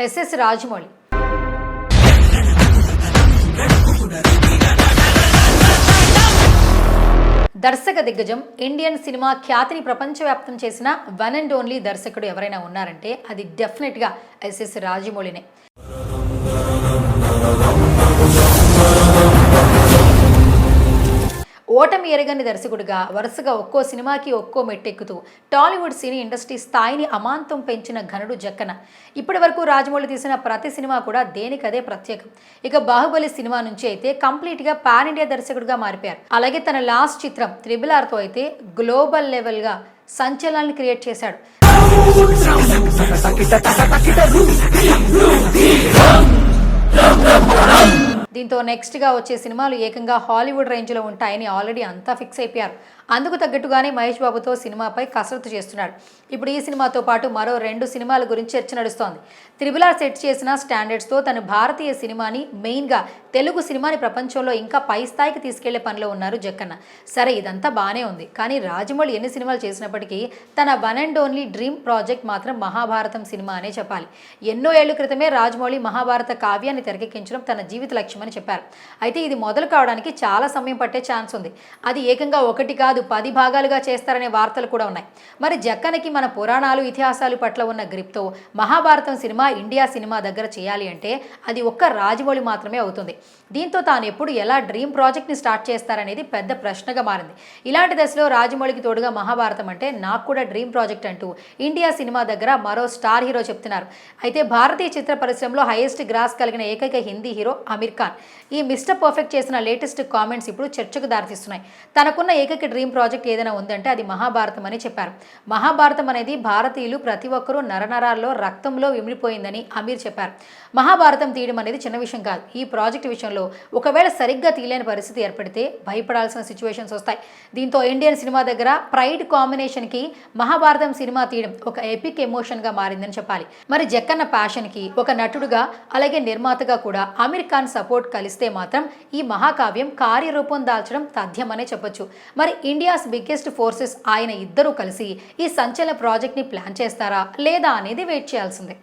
SS Rajamouli. దర్శక దిగ్గజం, Indian cinema ఖ్యాతిని ప్రపంచవ్యాప్తం చేసిన వన్ అండ్ ఓన్లీ దర్శకుడు ఎవరైనా ఉన్నారంటే అది డెఫినెట్గా ఎస్ఎస్ రాజమౌళినే. ఓటమి ఎరగని దర్శకుడిగా వరుసగా ఒక్కో సినిమాకి ఒక్కో మెట్టెక్కుతూ టాలీవుడ్ సినీ ఇండస్ట్రీ స్థాయిని అమాంతం పెంచిన ఘనుడు జక్కన. ఇప్పటి వరకు రాజమౌళి తీసిన ప్రతి సినిమా కూడా దేనికదే ప్రత్యేకం. ఇక బాహుబలి సినిమా నుంచి అయితే కంప్లీట్గా పాన్ ఇండియా దర్శకుడిగా మారిపోయారు. అలాగే తన లాస్ట్ చిత్రం RRRతో అయితే గ్లోబల్ లెవెల్గా సంచలనాన్ని క్రియేట్ చేశాడు. దీంతో నెక్స్ట్గా వచ్చే సినిమాలు ఏకంగా హాలీవుడ్ రేంజ్లో ఉంటాయని ఆల్రెడీ అంతా ఫిక్స్ అయిపోయారు. అందుకు తగ్గట్టుగానే మహేష్ బాబుతో సినిమాపై కసరత్తు చేస్తున్నాడు. ఇప్పుడు ఈ సినిమాతో పాటు మరో 2 సినిమాల గురించి చర్చ నడుస్తోంది. RRR సెట్ చేసిన స్టాండర్డ్స్తో తన భారతీయ సినిమాని, మెయిన్గా తెలుగు సినిమాని ప్రపంచంలో ఇంకా పై స్థాయికి తీసుకెళ్లే పనిలో ఉన్నారు జక్కన్న. సరే, ఇదంతా బాగానే ఉంది, కానీ రాజమౌళి ఎన్ని సినిమాలు చేసినప్పటికీ తన one and only dream project మాత్రం మహాభారతం సినిమా అనే చెప్పాలి. ఎన్నో ఏళ్ల క్రితమే రాజమౌళి మహాభారత కావ్యాన్ని తెరకెక్కించడం తన జీవిత లక్ష్యమని చెప్పారు. అయితే ఇది మొదలు కావడానికి చాలా సమయం పట్టే ఛాన్స్ ఉంది. అది ఏకంగా 1 కాదు 10 భాగాలుగా చేస్తారనే వార్తలు కూడా ఉన్నాయి. మరి జక్కనకి మన పురాణాలు, ఇతిహాసాలు పట్ల ఉన్న గ్రిప్తో మహాభారతం సినిమా ఇండియా సినిమా దగ్గర చేయాలి అంటే అది ఒక్క రాజమౌళి మాత్రమే అవుతుంది. దీంతో తాను ఎప్పుడు ఎలా డ్రీమ్ ప్రాజెక్ట్ని స్టార్ట్ చేస్తారనేది పెద్ద ప్రశ్నగా మారింది. ఇలాంటి దశలో రాజమౌళికి తోడుగా మహాభారతం అంటే నాకు కూడా డ్రీమ్ ప్రాజెక్ట్ అంటూ ఇండియా సినిమా దగ్గర మరో స్టార్ హీరో చెప్తున్నారు. అయితే భారతీయ చిత్ర పరిశ్రమలో హైయెస్ట్ గ్రాస్ కలిగిన ఏకైక హిందీ హీరో అమీర్ ఖాన్. ఈ మిస్టర్ పర్ఫెక్ట్ చేసిన లేటెస్ట్ కామెంట్స్ ఇప్పుడు చర్చకు దారితీస్తున్నాయి. తనకున్న ఏకైక డ్రీమ్ ప్రాజెక్ట్ ఏదైనా ఉందంటే అది మహాభారతం అని చెప్పారు. మహాభారతం అనేది భారతీయులు ప్రతి ఒక్కరూ నరనరాల్లో, రక్తంలో విమిడిపోయిందని అమీర్ చెప్పారు. మహాభారతం తీయడం అనేది చిన్న విషయం కాదు. ఈ ప్రాజెక్ట్ విషయంలో ఒకవేళ సరిగ్గా తీయలేని పరిస్థితి ఏర్పడితే భయపడాల్సిన సిచ్యువేషన్స్ వస్తాయి. దీంతో ఇండియన్ సినిమా దగ్గర ప్రైడ్ కాంబినేషన్కి మహాభారతం సినిమా తీయడం ఒక ఎపిక్ ఎమోషన్గా మారిందని చెప్పాలి. మరి జక్కన్న ప్యాషన్కి ఒక నటుడుగా, అలాగే నిర్మాతగా కూడా అమీర్ ఖాన్ సపోర్ట్ కలిస్తే మాత్రం ఈ మహాకావ్యం కార్యరూపం దాల్చడం తథ్యమనే చెప్పొచ్చు. మరి ఇండియాస్ బిగ్గెస్ట్ ఫోర్సెస్ ఆయన ఇద్దరూ కలిసి ఈ సంచలన ప్రాజెక్ట్ని ప్లాన్ చేస్తారా లేదా అనేది వెయిట్ చేయాల్సిందే.